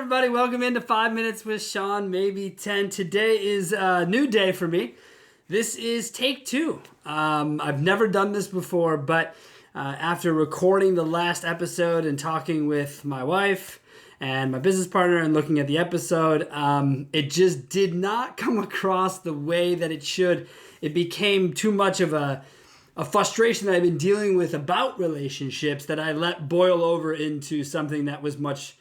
everybody? Welcome into 5 Minutes with Sean, maybe 10. Today is a new day for me. This is take two. I've never done this before, but after recording the last episode and talking with my wife and my business partner and looking at the episode, it just did not come across the way that it should. It became too much of a frustration that I've been dealing with about relationships that I let boil over into something that was much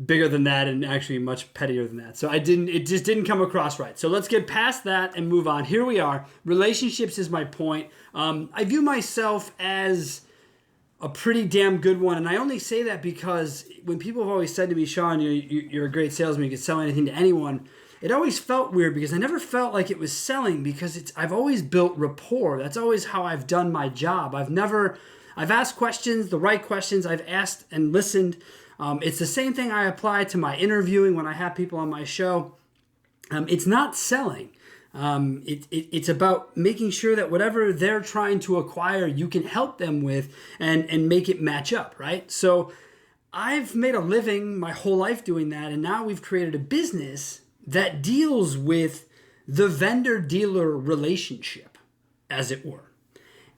bigger than that and actually much pettier than that. So it just didn't come across right. So let's get past that and move on. Here we are. Relationships is my point. I view myself as a pretty damn good one. And I only say that because when people have always said to me, Sean, you're a great salesman, you can sell anything to anyone. It always felt weird because I never felt like it was selling because I've always built rapport. That's always how I've done my job. I've asked questions, the right questions. I've asked and listened. It's the same thing I apply to my interviewing when I have people on my show. It's not selling. It's about making sure that whatever they're trying to acquire, you can help them with and make it match up, right? So I've made a living my whole life doing that, and now we've created a business that deals with the vendor-dealer relationship, as it were.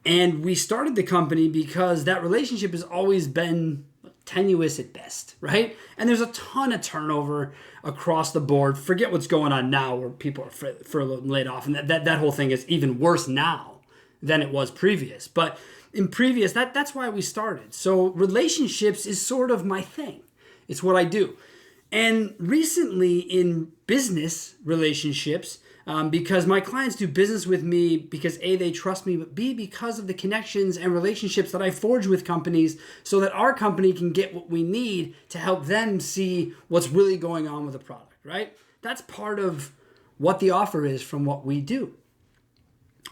And we started the company because that relationship has always been tenuous at best, right? And there's a ton of turnover across the board. Forget what's going on now where people are furloughed and laid off. And that whole thing is even worse now than it was previous. But in previous, that's why we started. So relationships is sort of my thing. It's what I do. And recently in business relationships, because my clients do business with me because A, they trust me, but B, because of the connections and relationships that I forge with companies so that our company can get what we need to help them see what's really going on with the product, right? That's part of what the offer is from what we do.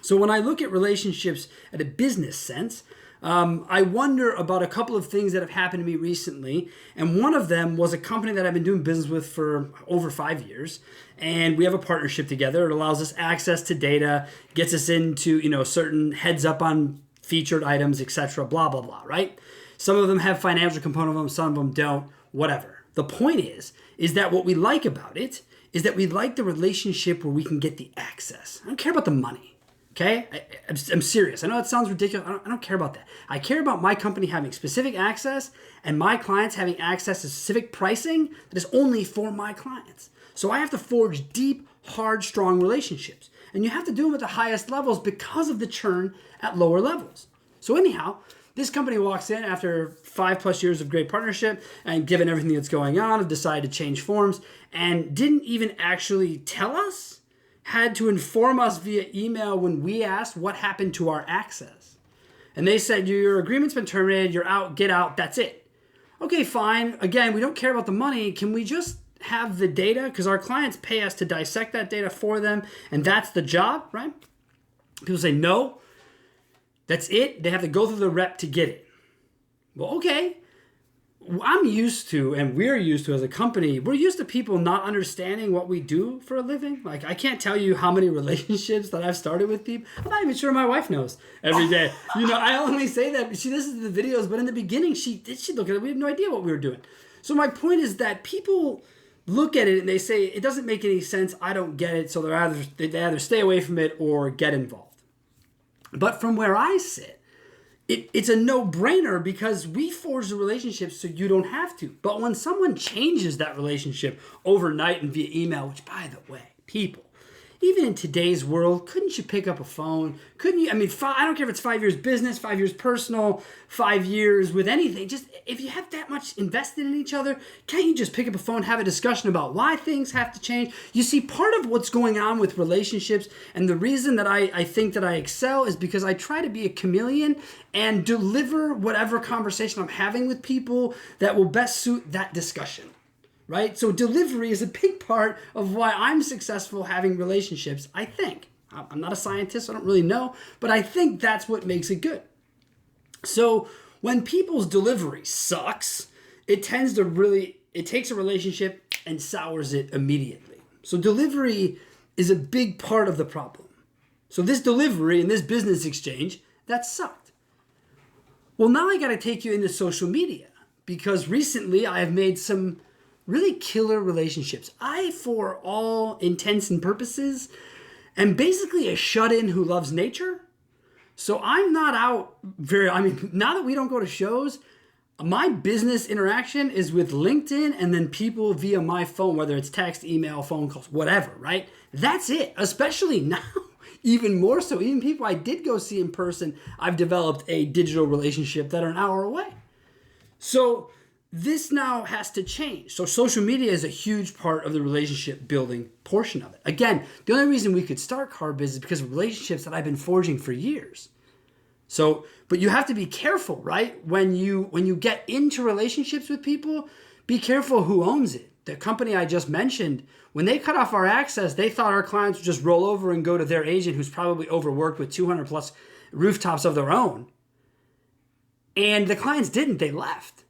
So when I look at relationships at a business sense, I wonder about a couple of things that have happened to me recently. And one of them was a company that I've been doing business with for over 5 years. And we have a partnership together. It allows us access to data, gets us into, certain heads up on featured items, etc., blah, blah, blah, right? Some of them have financial component of them, some of them don't, whatever. The point is that what we like about it is that we like the relationship where we can get the access. I don't care about the money. Okay, I'm serious. I know it sounds ridiculous. I don't care about that. I care about my company having specific access and my clients having access to specific pricing that is only for my clients. So I have to forge deep, hard, strong relationships. And you have to do them at the highest levels because of the churn at lower levels. So anyhow, this company walks in after 5+ years of great partnership and given everything that's going on, have decided to change forms and didn't even actually tell us, had to inform us via email when we asked what happened to our access. And they said, your agreement's been terminated, you're out, get out, that's it. Okay, fine. Again, we don't care about the money. Can we just have the data? Because our clients pay us to dissect that data for them, and that's the job, right? People say, no, that's it. They have to go through the rep to get it. Well, okay. I'm used to, and we're used to as a company, we're used to people not understanding what we do for a living. Like, I can't tell you how many relationships that I've started with people. I'm not even sure my wife knows every day. I only say that. She listens to the videos, but in the beginning, she look at it. We had no idea what we were doing. So my point is that people look at it and they say, it doesn't make any sense. I don't get it. So they either stay away from it or get involved. But from where I sit, it's a no-brainer because we forge the relationship so you don't have to. But when someone changes that relationship overnight and via email, which, by the way, people, even in today's world, couldn't you pick up a phone? Couldn't you? I don't care if it's 5 years business, 5 years personal, 5 years with anything. Just if you have that much invested in each other, can't you just pick up a phone, have a discussion about why things have to change? You see, part of what's going on with relationships and the reason that I think that I excel is because I try to be a chameleon and deliver whatever conversation I'm having with people that will best suit that discussion. Right? So delivery is a big part of why I'm successful having relationships, I think. I'm not a scientist, I don't really know, but I think that's what makes it good. So when people's delivery sucks, it takes a relationship and sours it immediately. So delivery is a big part of the problem. So this delivery and this business exchange, that sucked. Well, now I got to take you into social media because recently I have made some really killer relationships. I, for all intents and purposes, am basically a shut-in who loves nature. So I'm not out now that we don't go to shows, my business interaction is with LinkedIn and then people via my phone, whether it's text, email, phone calls, whatever, right? That's it, especially now. Even more so, even people I did go see in person, I've developed a digital relationship that are an hour away. So this now has to change. So social media is a huge part of the relationship building portion of it. Again, the only reason we could start CarBiz is because of relationships that I've been forging for years. So, but you have to be careful, right? When you get into relationships with people, be careful who owns it. The company I just mentioned, when they cut off our access, they thought our clients would just roll over and go to their agent who's probably overworked with 200 plus rooftops of their own. And the clients didn't, they left.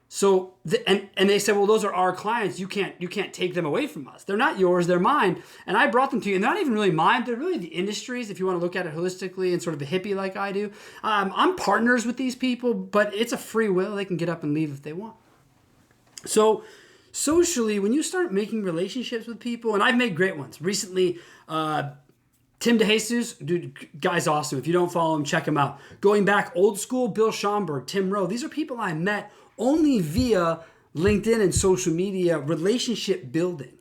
So, and they said, well, those are our clients. You can't take them away from us. They're not yours, they're mine. And I brought them to you. And they're not even really mine. They're really the industries, if you want to look at it holistically and sort of a hippie like I do. I'm partners with these people, but it's a free will. They can get up and leave if they want. So socially, when you start making relationships with people, and I've made great ones. Recently, Tim DeJesus, dude, guy's awesome. If you don't follow him, check him out. Going back old school, Bill Schomburg, Tim Rowe. These are people I met only via LinkedIn and social media relationship building.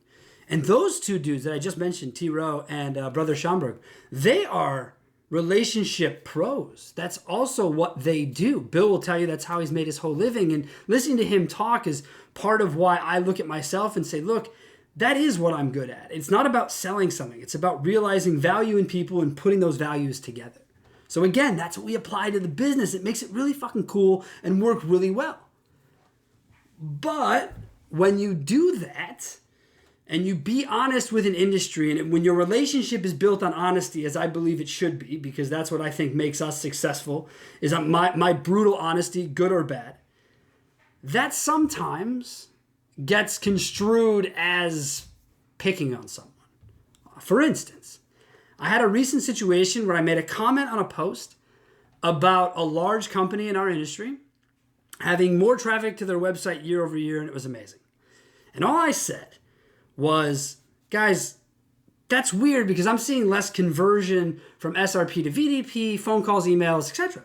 And those two dudes that I just mentioned, T. Rowe and Brother Schomburg, they are relationship pros. That's also what they do. Bill will tell you that's how he's made his whole living. And listening to him talk is part of why I look at myself and say, look, that is what I'm good at. It's not about selling something. It's about realizing value in people and putting those values together. So again, that's what we apply to the business. It makes it really fucking cool and work really well. But when you do that and you be honest with an industry, and when your relationship is built on honesty, as I believe it should be, because that's what I think makes us successful, is my brutal honesty, good or bad, that sometimes gets construed as picking on someone. For instance, I had a recent situation where I made a comment on a post about a large company in our industry having more traffic to their website year over year, and it was amazing. And all I said was, guys, that's weird because I'm seeing less conversion from SRP to VDP, phone calls, emails, etc.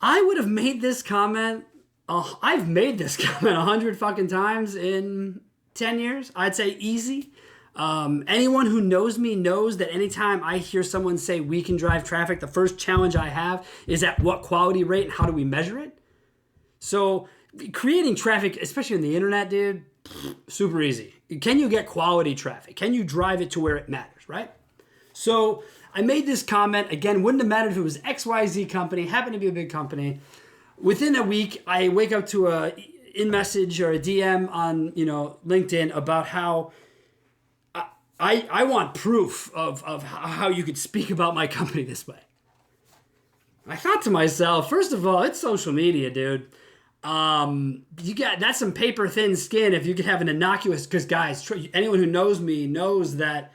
I would have made this comment, I've made this comment 100 fucking times in 10 years. I'd say easy. Anyone who knows me knows that anytime I hear someone say we can drive traffic, the first challenge I have is at what quality rate and how do we measure it? So creating traffic, especially on the internet, dude, super easy. Can you get quality traffic? Can you drive it to where it matters, right? So I made this comment, again, wouldn't have mattered if it was XYZ company, happened to be a big company. Within a week, I wake up to a in-message or a DM on LinkedIn about how I want proof of how you could speak about my company this way. I thought to myself, first of all, it's social media, dude. That's some paper thin skin if you could have an innocuous, because guys, anyone who knows me knows that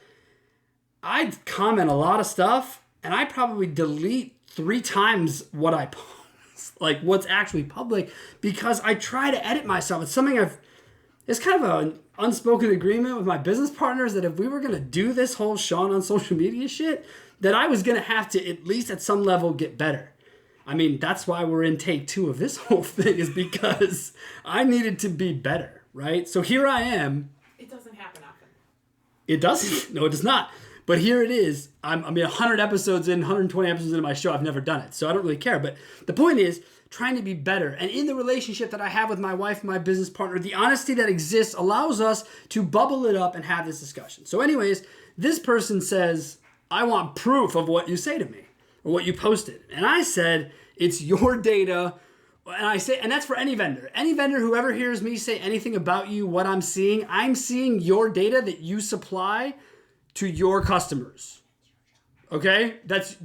I comment a lot of stuff and I probably delete 3 times what I post, like what's actually public, because I try to edit myself. It's something it's kind of an unspoken agreement with my business partners that if we were going to do this whole Sean on social media shit, that I was going to have to at least at some level get better. I mean, that's why we're in take 2 of this whole thing, is because I needed to be better, right? So here I am. It doesn't happen often. It doesn't? No, it does not. But here it is. I'm 100 episodes in, 120 episodes into my show. I've never done it, so I don't really care. But the point is, trying to be better. And in the relationship that I have with my wife, my business partner, the honesty that exists allows us to bubble it up and have this discussion. So anyways, this person says, I want proof of what you say to me or what you posted. And I said, it's your data. And that's for any vendor. Any vendor who ever hears me say anything about you, what I'm seeing your data that you supply to your customers. Okay? That's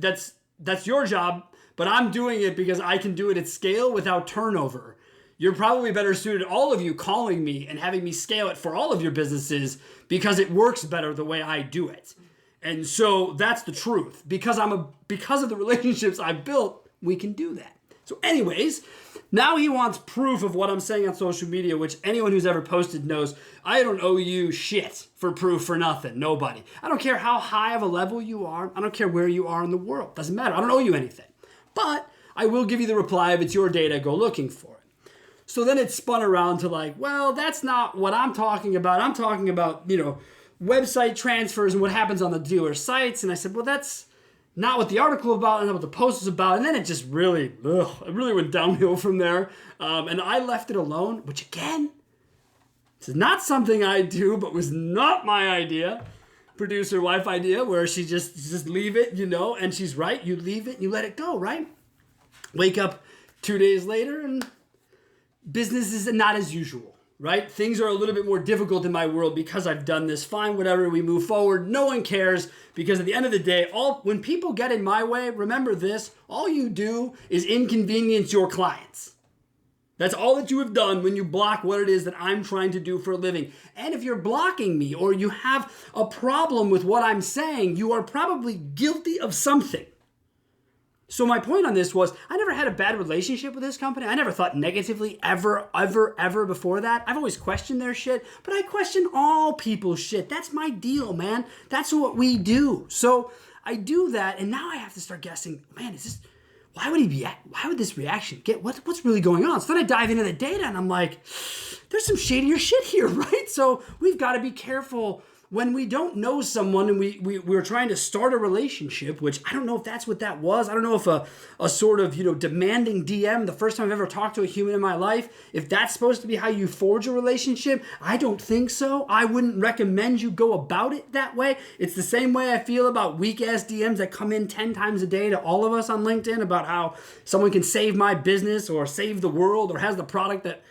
your job. But I'm doing it because I can do it at scale without turnover. You're probably better suited, all of you, calling me and having me scale it for all of your businesses because it works better the way I do it. And so that's the truth. Because of the relationships I've built, we can do that. So anyways, now he wants proof of what I'm saying on social media, which anyone who's ever posted knows I don't owe you shit for proof for nothing. Nobody. I don't care how high of a level you are. I don't care where you are in the world. Doesn't matter. I don't owe you anything. But I will give you the reply if it's your data, go looking for it. So then it spun around to like, well, that's not what I'm talking about. I'm talking about, website transfers and what happens on the dealer sites. And I said, well, that's not what the article about and not what the post was about. And then it just really went downhill from there. And I left it alone, which again, it's not something I do, but was not my idea. Producer wife idea, where she just leave it, and she's right. You leave it, you let it go, right? Wake up 2 days later and business is not as usual, right? Things are a little bit more difficult in my world because I've done this. Fine, whatever, we move forward. No one cares because at the end of the day, when people get in my way, remember this, all you do is inconvenience your clients. That's all that you have done when you block what it is that I'm trying to do for a living. And if you're blocking me or you have a problem with what I'm saying, you are probably guilty of something. So my point on this was, I never had a bad relationship with this company. I never thought negatively ever before that. I've always questioned their shit, but I question all people's shit. That's my deal, man. That's what we do. So I do that, and now I have to start guessing, man, why would this reaction get, what's really going on? So then I dive into the data, and I'm like, there's some shadier shit here, right? So we've got to be careful when we don't know someone and we're trying to start a relationship, which I don't know if that's what that was. I don't know if a sort of, demanding DM, the first time I've ever talked to a human in my life, if that's supposed to be how you forge a relationship. I don't think so. I wouldn't recommend you go about it that way. It's the same way I feel about weak-ass DMs that come in 10 times a day to all of us on LinkedIn about how someone can save my business or save the world or has the product that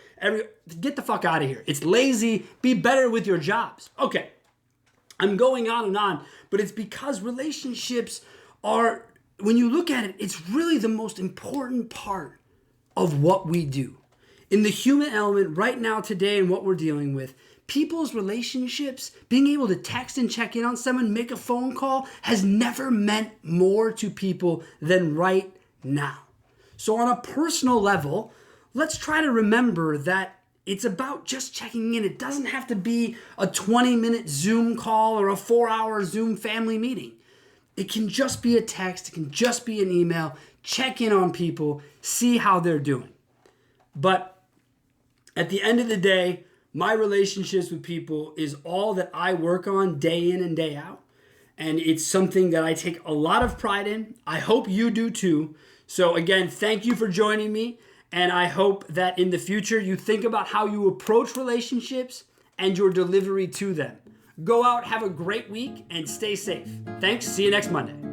get the fuck out of here. It's lazy. Be better with your jobs. Okay. I'm going on, but it's because relationships are, when you look at it, it's really the most important part of what we do. In the human element right now, today, and what we're dealing with, people's relationships, being able to text and check in on someone, make a phone call, has never meant more to people than right now. So on a personal level, let's try to remember that it's about just checking in. It doesn't have to be a 20-minute Zoom call or a 4-hour Zoom family meeting. It can just be a text. It can just be an email. Check in on people. See how they're doing. But at the end of the day, my relationships with people is all that I work on day in and day out. And it's something that I take a lot of pride in. I hope you do too. So again, thank you for joining me. And I hope that in the future you think about how you approach relationships and your delivery to them. Go out, have a great week, and stay safe. Thanks. See you next Monday.